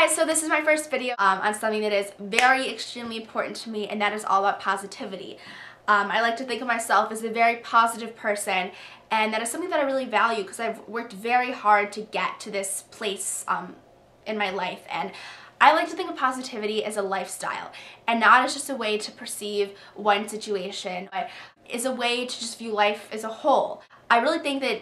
guys, so this is my first video on something that is very extremely important to me, and that is all about positivity. I like to think of myself as a very positive person, and that is something that I really value because I've worked very hard to get to this place in my life. And I like to think of positivity as a lifestyle and not as just a way to perceive one situation, but as a way to just view life as a whole. I really think that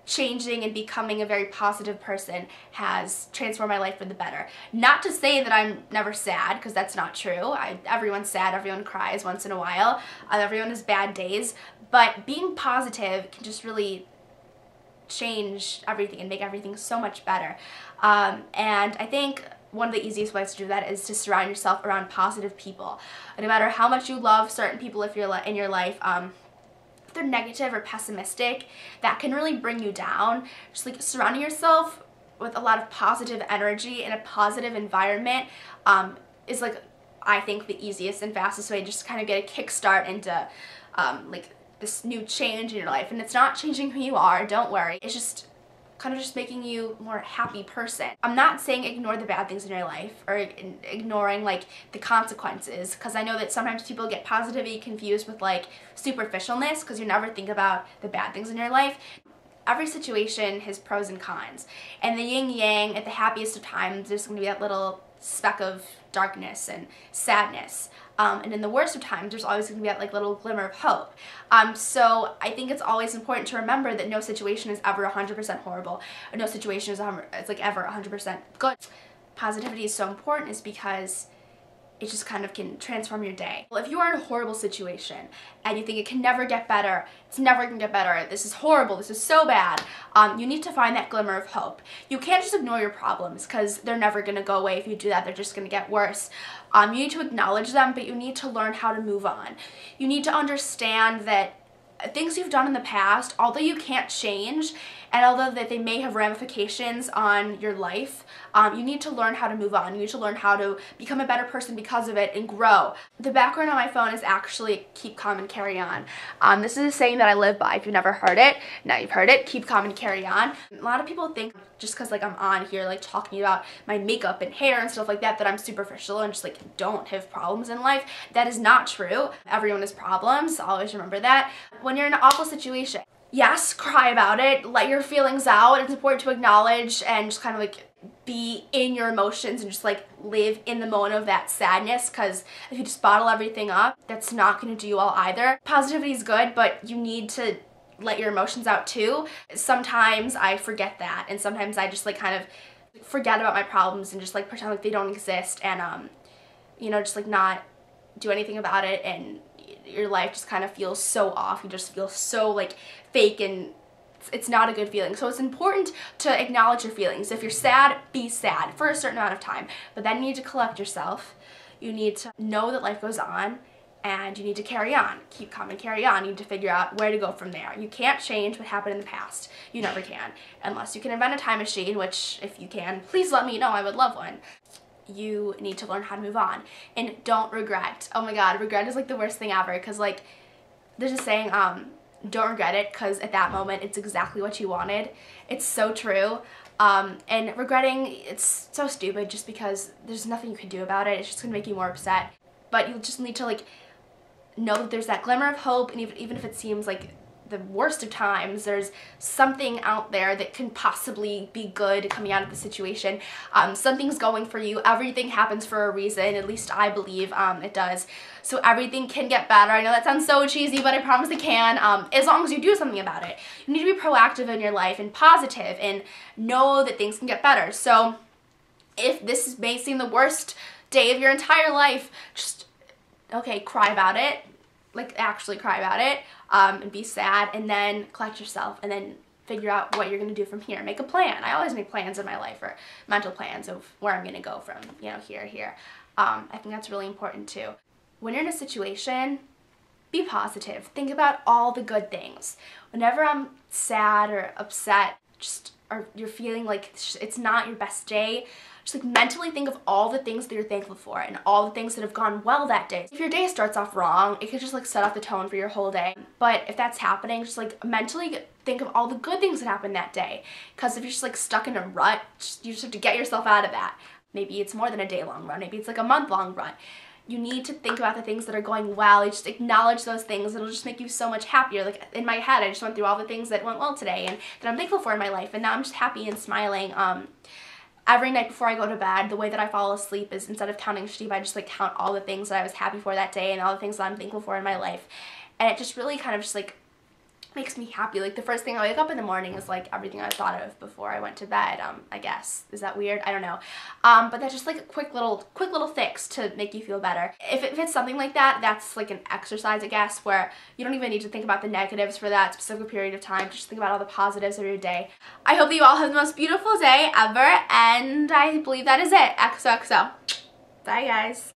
changing and becoming a very positive person has transformed my life for the better. Not to say that I'm never sad, because that's not true. Everyone's sad, everyone cries once in a while, everyone has bad days, but being positive can just really change everything and make everything so much better. And I think one of the easiest ways to do that is to surround yourself around positive people. No matter how much you love certain people if you're in your life, if they're negative or pessimistic, that can really bring you down. Just like surrounding yourself with a lot of positive energy and a positive environment is, like, I think the easiest and fastest way just to kind of get a kickstart into like this new change in your life. And it's not changing who you are, don't worry. It's just kind of just making you a more happy person. I'm not saying ignore the bad things in your life or ignoring like the consequences, because I know that sometimes people get positivity confused with like superficialness because you never think about the bad things in your life. Every situation has pros and cons, and the yin yang, at the happiest of times there's going to be that little speck of darkness and sadness. And in the worst of times, there's always going to be that like little glimmer of hope. So I think it's always important to remember that no situation is ever 100% horrible, or no situation is like ever 100% good. Positivity is so important is because it just kind of can transform your day. Well, if you are in a horrible situation and you think it can never get better, it's never gonna get better, this is horrible, this is so bad, you need to find that glimmer of hope. You can't just ignore your problems because they're never gonna go away. If you do that, they're just gonna get worse. You need to acknowledge them, but you need to learn how to move on. You need to understand that things you've done in the past, although you can't change, and although that they may have ramifications on your life, you need to learn how to move on. You need to learn how to become a better person because of it and grow. The background on my phone is actually keep calm and carry on. This is a saying that I live by. If you've never heard it, now you've heard it. Keep calm and carry on. A lot of people think just because like I'm on here like talking about my makeup and hair and stuff like that, that I'm superficial and just like don't have problems in life. That is not true. Everyone has problems. Always remember that. When you're in an awful situation, yes, cry about it, let your feelings out. It's important to acknowledge and just kind of like be in your emotions and just like live in the moment of that sadness, because if you just bottle everything up, that's not going to do you well either. Positivity is good, but you need to let your emotions out too. Sometimes I forget that, and sometimes I just like kind of forget about my problems and just like pretend like they don't exist, and you know, just like not do anything about it, and your life just kind of feels so off. You just feel so like fake, and it's not a good feeling. So it's important to acknowledge your feelings. If you're sad, be sad for a certain amount of time, but then you need to collect yourself. You need to know that life goes on, and you need to carry on. Keep calm and carry on. You need to figure out where to go from there. You can't change what happened in the past. You never can, unless you can invent a time machine, which if you can, please let me know. I would love one. You need to learn how to move on, and don't regret. Oh my god, regret is like the worst thing ever, because like there's a saying, don't regret it, because at that moment it's exactly what you wanted. It's so true. And regretting, it's so stupid just because there's nothing you can do about it. It's just gonna make you more upset. But you just need to like know that there's that glimmer of hope, and even if it seems like the worst of times, there's something out there that can possibly be good coming out of the situation. Something's going for you. Everything happens for a reason. At least I believe it does. So everything can get better. I know that sounds so cheesy, but I promise it can, as long as you do something about it. You need to be proactive in your life and positive and know that things can get better. So if this may seem the worst day of your entire life, just, okay, cry about it. Like actually cry about it, and be sad, and then collect yourself, and then figure out what you're going to do from here. Make a plan. I always make plans in my life, or mental plans of where I'm going to go from, you know, here. I think that's really important too. When you're in a situation, be positive. Think about all the good things. Whenever I'm sad or upset, or you're feeling like it's not your best day, just like mentally think of all the things that you're thankful for and all the things that have gone well that day. If your day starts off wrong, it could just like set off the tone for your whole day. But if that's happening, just like mentally think of all the good things that happened that day. Because if you're just like stuck in a rut, you just have to get yourself out of that. Maybe it's more than a day-long run. Maybe it's like a month-long run. You need to think about the things that are going well. You just acknowledge those things. It'll just make you so much happier. Like in my head, I just went through all the things that went well today and that I'm thankful for in my life. And now I'm just happy and smiling. Every night before I go to bed, the way that I fall asleep is instead of counting sheep, I just like count all the things that I was happy for that day and all the things that I'm thankful for in my life. And it just really kind of just like makes me happy. Like the first thing I wake up in the morning is like everything I thought of before I went to bed. I guess. Is that weird? I don't know. But that's just like a quick little fix to make you feel better. If it's something like that, that's like an exercise, I guess, where you don't even need to think about the negatives for that specific period of time. Just think about all the positives of your day. I hope that you all have the most beautiful day ever, and I believe that is it. XOXO. Bye, guys.